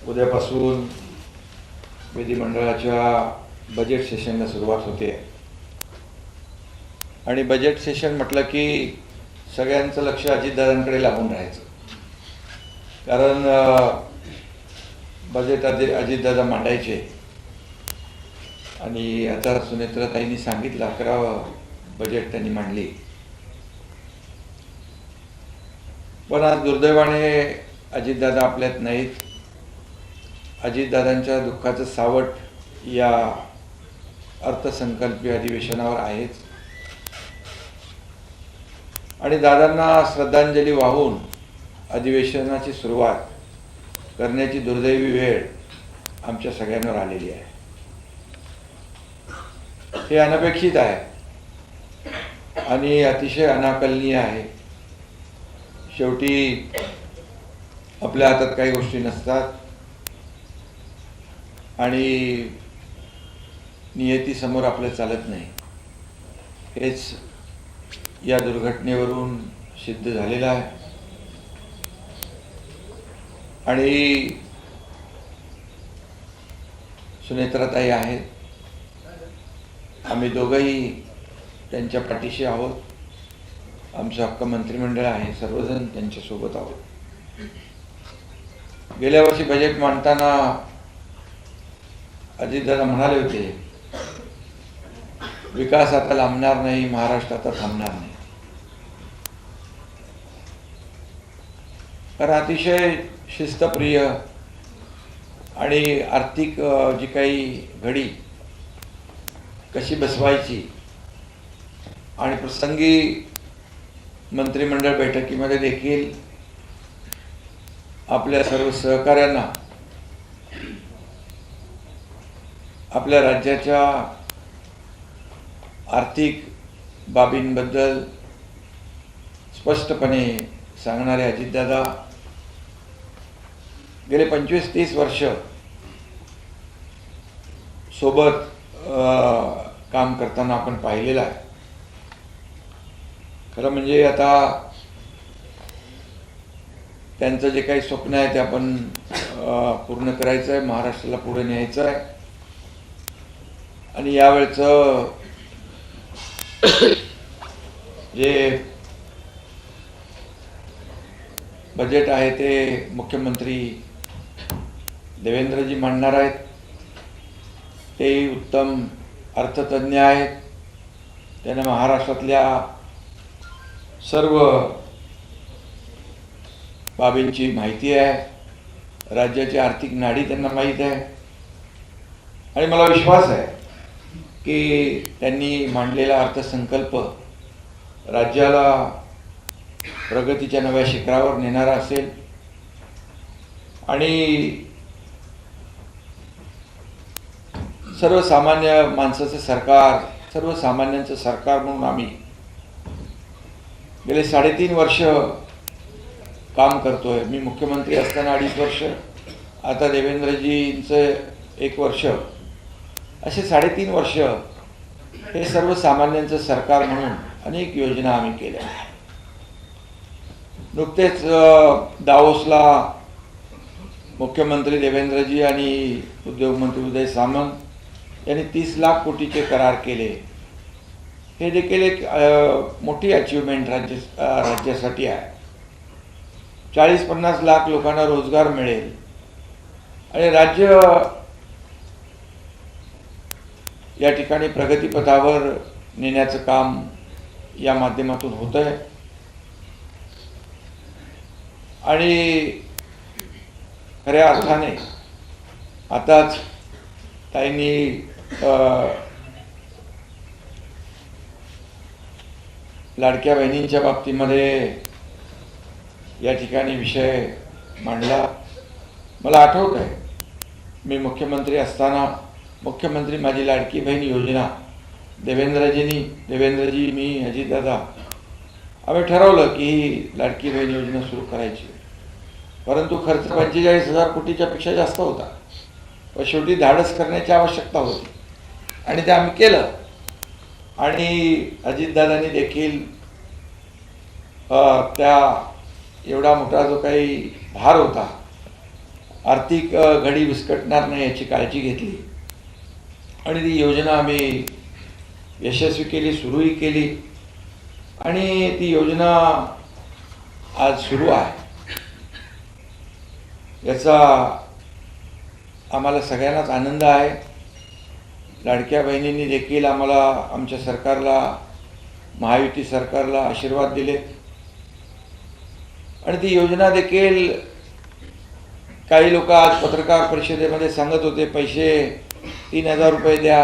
उद्यापासून विधिमंडळाच्या बजेट सेशनला सुरुवात होते आणि बजेट सेशन म्हटलं की सगळ्यांचं लक्ष अजितदादांकडे लागून राहायचं, कारण बजेट अजितदादा मांडायचे आणि आता सुनेत्राताईंनी सांगितलं 11वं बजेट त्यांनी मांडली. पण आज दुर्दैवाने अजितदादा आपल्यात नाहीत. अजितदादांच्या दुःखाचं सावट या अर्थसंकल्पीय अधिवेशनावर आहेच आणि दादांना श्रद्धांजली वाहून अधिवेशनाची सुरुवात करण्याची दुर्दैवी वेळ आमच्या सगळ्यांवर आलेली आहे. हे अनपेक्षित आहे आणि अतिशय अनाकलनीय आहे. शेवटी आपल्या हातात काही गोष्टी नसतात आणि नियतीसमोर आपलं चालत नाही. हेच या दुर्घटनेवरून सिद्ध झालेलं आहे आणि सुनेत्राताई आहेत, आम्ही दोघंही त्यांच्या पाठीशी आहोत. आमचं हक्क मंत्रिमंडळ आहे, सर्वजण त्यांच्यासोबत आहोत. गेल्या वर्षी बजेट मांडताना अजितदादा म्हणाले होते, विकास आता लांबणार नाही, महाराष्ट्र आता थांबणार नाही. कारण अतिशय शिस्तप्रिय आणि आर्थिक जी काही घडी कशी बसवायची आणि प्रसंगी मंत्रिमंडळ बैठकीमध्ये देखील आपल्या सर्व सहकाऱ्यांना आपल्या राज्याच्या आर्थिक बाबींबद्दल स्पष्टपणे सांगणारे अजितदादा गेले 25-30 वर्ष सोबत काम करताना आपण पाहिलेलं आहे. खरं म्हणजे आता त्यांचं जे काही स्वप्न आहे ते आपण पूर्ण करायचं आहे, महाराष्ट्राला पुढे न्यायचं आहे. आणि यावेळचं जे बजेट आहे ते मुख्यमंत्री देवेंद्रजी मांडणार आहेत. ते उत्तम अर्थतज्ञ आहेत. त्यांना महाराष्ट्रातल्या सर्व बाबींची माहिती आहे. राज्याची आर्थिक नाडी त्यांना माहीत आहे आणि मला विश्वास आहे की त्यांनी मांडलेला अर्थसंकल्प राज्याला प्रगतीच्या नव्या शिखरावर नेणारा असेल आणि सर्वसामान्य माणसाचं सरकार, सर्वसामान्यांचं सरकार म्हणून आम्ही गेले 3.5 वर्ष काम करतोय. मी मुख्यमंत्री असताना 2.5 वर्ष, आता देवेंद्रजींचं 1 वर्ष, असे 3.5 वर्ष हे सर्वसामान्यांचं सरकार म्हणून अनेक योजना आम्ही केल्या. नुकतेच दावोसला मुख्यमंत्री देवेंद्रजी आणि उद्योगमंत्री उदय सामंत यांनी 30 लाख कोटीचे करार केले. हे देखील एक मोठी अचीवमेंट राज्यासाठी आहे. 40-50 लाख लोकांना रोजगार मिळेल आणि राज्य या ठिकाणी प्रगतीपथावर नेण्याचं काम या माध्यमातून होत आहे. आणि खऱ्या अर्थाने आताच ताईंनी लाडक्या बहिणींच्या बाबतीमध्ये या ठिकाणी विषय मांडला. मला आठवत आहे, मी मुख्यमंत्री असताना मुख्यमंत्री माझी लाडकी बहीण योजना देवेंद्रजी, मी, अजितदादा आम्ही ठरवलं की ही लाडकी बहीण योजना सुरू करायची. परंतु खर्च 45,000 कोटीच्या पेक्षा जास्त होता. पण शेवटी धाडस करण्याची आवश्यकता होती आणि ते आम्ही केलं. आणि अजितदादांनी देखील त्या एवढा मोठा जो काही भार होता आर्थिक घडी विस्कटणार नाही याची काळजी घेतली आणि ती योजना आम्ही यशस्वी केली, सुरूही केली आणि ती योजना आज सुरू आहे. याचा आम्हाला सगळ्यांनाच आनंद आहे. लाडक्या बहिणींनी देखील आम्हाला, आमच्या सरकारला, महायुती सरकारला आशीर्वाद दिले आणि ती योजना देखील काही लोक आज पत्रकार परिषदेमध्ये सांगत होते पैसे 3,000 रुपये द्या,